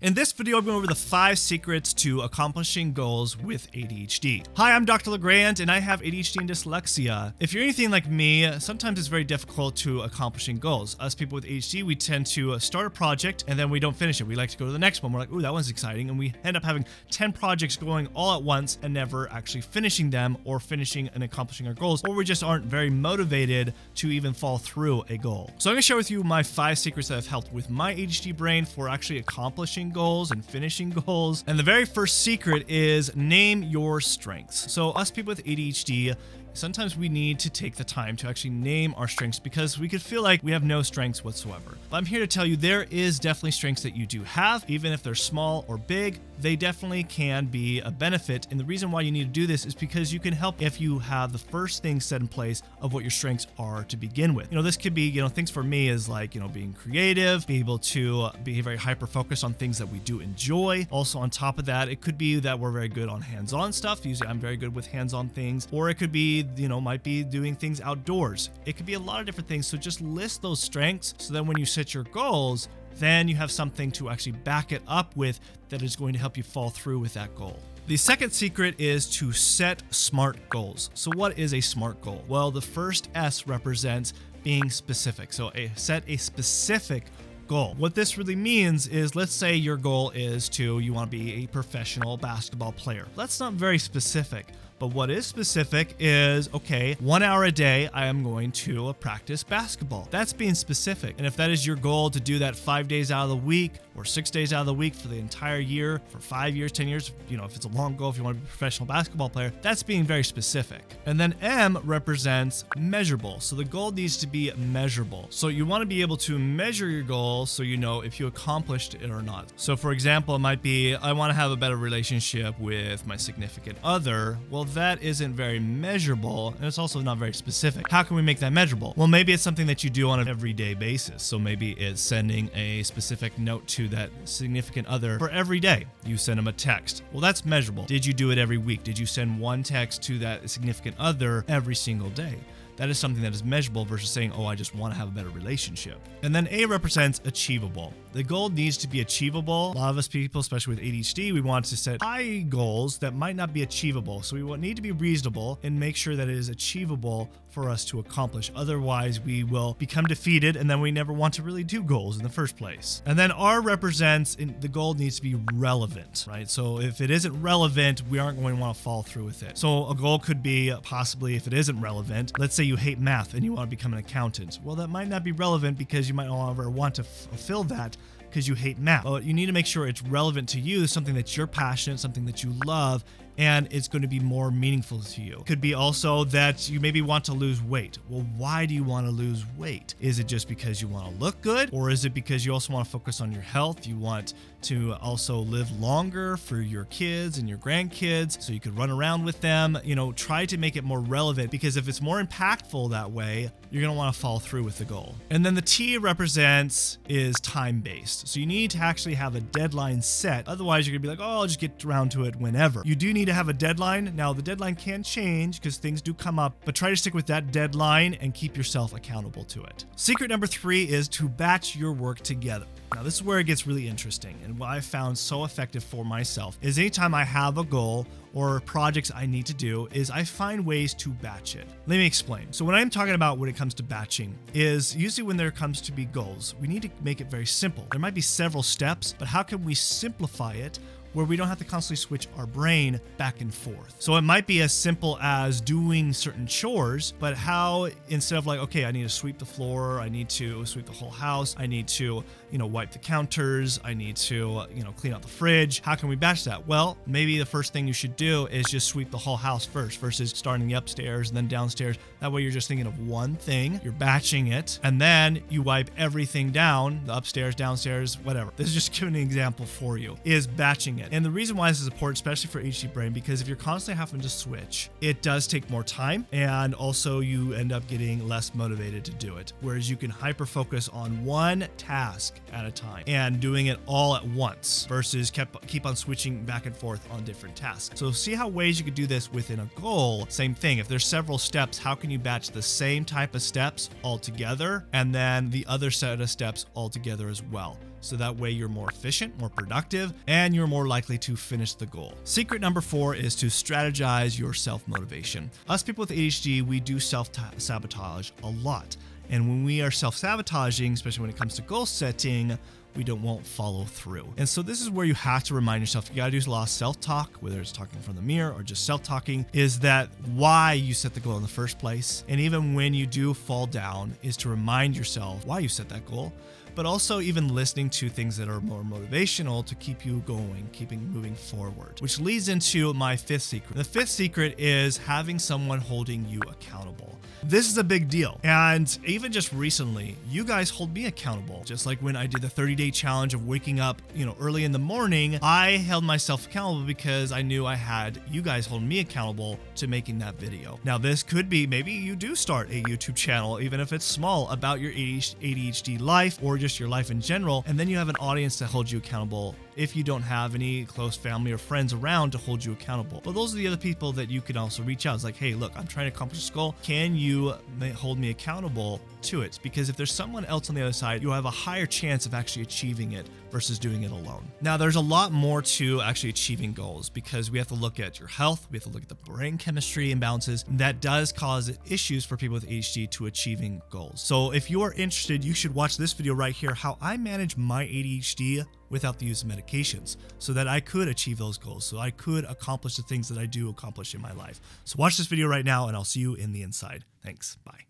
In this video, I'm going over the 5 secrets to accomplishing goals with ADHD. Hi, I'm Dr. LeGrand, and I have ADHD and dyslexia. If you're anything like me, sometimes it's very difficult to accomplishing goals. Us people with ADHD, we tend to start a project and then we don't finish it. We like to go to the next one. We're like, ooh, that one's exciting. And we end up having 10 projects going all at once and never actually finishing them or finishing and accomplishing our goals, or we just aren't very motivated to even follow through a goal. So I'm going to share with you my 5 secrets that have helped with my ADHD brain for actually accomplishing goals and finishing goals. And the very first secret is name your strengths. So us people with ADHD, sometimes we need to take the time to actually name our strengths because we could feel like we have no strengths whatsoever. But I'm here to tell you there is definitely strengths that you do have, even if they're small or big. They definitely can be a benefit. And the reason why you need to do this is because you can help if you have the first things set in place of what your strengths are to begin with. This could be, things for me is like, being creative, be able to be very hyper focused on things that we do enjoy. Also on top of that, it could be that we're very good on hands-on stuff. Usually I'm very good with hands-on things, or it could be, might be doing things outdoors. It could be a lot of different things. So just list those strengths so that when you set your goals, then you have something to actually back it up with that is going to help you follow through with that goal. The second secret is to set SMART goals. So what is a SMART goal? Well, the first S represents being specific. So set a specific goal. What this really means is, let's say your goal is you want to be a professional basketball player. That's not very specific. But what is specific is, okay, 1 hour a day, I am going to practice basketball. That's being specific. And if that is your goal to do that 5 days out of the week or 6 days out of the week for the entire year, for 5 years, 10 years, if it's a long goal, if you want to be a professional basketball player, that's being very specific. And then M represents measurable. So the goal needs to be measurable. So you want to be able to measure your goal so you know if you accomplished it or not. So for example, it might be, I want to have a better relationship with my significant other. Well, that isn't very measurable, and it's also not very specific. How can we make that measurable? Well, maybe it's something that you do on an everyday basis. So maybe it's sending a specific note to that significant other for every day. You send them a text. Well, that's measurable. Did you do it every week? Did you send one text to that significant other every single day? That is something that is measurable versus saying, oh, I just want to have a better relationship. And then A represents achievable. The goal needs to be achievable. A lot of us people, especially with ADHD, we want to set high goals that might not be achievable. So we need to be reasonable and make sure that it is achievable for us to accomplish. Otherwise, we will become defeated and then we never want to really do goals in the first place. And then R represents the goal needs to be relevant, right? So if it isn't relevant, we aren't going to want to follow through with it. So a goal could be possibly, if it isn't relevant, let's say you hate math and you want to become an accountant. Well, that might not be relevant because you might no longer want to fulfill that because you hate math. But you need to make sure it's relevant to you, something that you're passionate, something that you love, and it's going to be more meaningful to you. Could be also that you maybe want to lose weight. Well, why do you want to lose weight? Is it just because you want to look good? Or is it because you also want to focus on your health? You want to also live longer for your kids and your grandkids so you could run around with them? Try to make it more relevant, because if it's more impactful that way, you're going to want to follow through with the goal. And then the T represents is time-based. So you need to actually have a deadline set. Otherwise, you're going to be like, oh, I'll just get around to it whenever. You do need to have a deadline. Now, the deadline can change because things do come up, but try to stick with that deadline and keep yourself accountable to it. Secret number 3 is to batch your work together. Now, this is where it gets really interesting, and what I found so effective for myself is anytime I have a goal or projects I need to do is I find ways to batch it. Let me explain. So when I'm talking about when it comes to batching is usually when there comes to be goals, we need to make it very simple. There might be several steps, but how can we simplify it where we don't have to constantly switch our brain back and forth? So it might be as simple as doing certain chores, but how instead of like, okay, I need to sweep the floor, I need to sweep the whole house, I need to, wipe the counters, I need to, clean out the fridge. How can we batch that? Well, maybe the first thing you should do is just sweep the whole house first versus starting the upstairs and then downstairs. That way you're just thinking of one thing, you're batching it, and then you wipe everything down, the upstairs, downstairs, whatever. This is just giving an example for you, is batching it. And the reason why this is important, especially for ADHD brain, because if you're constantly having to switch, it does take more time, and also you end up getting less motivated to do it. Whereas you can hyper focus on one task at a time and doing it all at once versus keep on switching back and forth on different tasks. So see how ways you could do this within a goal. Same thing. If there's several steps, how can you batch the same type of steps all together and then the other set of steps all together as well? So that way you're more efficient, more productive, and you're more likely to finish the goal. Secret number 4 is to strategize your self-motivation. Us people with ADHD, we do self-sabotage a lot. And when we are self-sabotaging, especially when it comes to goal setting, we won't follow through. And so this is where you have to remind yourself, you gotta do a lot of self-talk, whether it's talking from the mirror or just self-talking, is that why you set the goal in the first place. And even when you do fall down, is to remind yourself why you set that goal, but also even listening to things that are more motivational to keep you going, keeping moving forward, which leads into my 5th secret. The 5th secret is having someone holding you accountable. This is a big deal. And even just recently, you guys hold me accountable. Just like when I did the 30-day challenge of waking up, early in the morning, I held myself accountable because I knew I had you guys holding me accountable to making that video. Now, this could be, maybe you do start a YouTube channel, even if it's small, about your ADHD life or just your life in general, and then you have an audience to hold you accountable if you don't have any close family or friends around to hold you accountable. But those are the other people that you can also reach out. It's like, hey, look, I'm trying to accomplish this goal. Can you hold me accountable to it? Because if there's someone else on the other side, you'll have a higher chance of actually achieving it versus doing it alone. Now, there's a lot more to actually achieving goals because we have to look at your health. We have to look at the brain chemistry imbalances that does cause issues for people with ADHD to achieving goals. So if you are interested, you should watch this video right here, how I manage my ADHD without the use of medications so that I could achieve those goals, so I could accomplish the things that I do accomplish in my life. So watch this video right now and I'll see you in the inside. Thanks. Bye.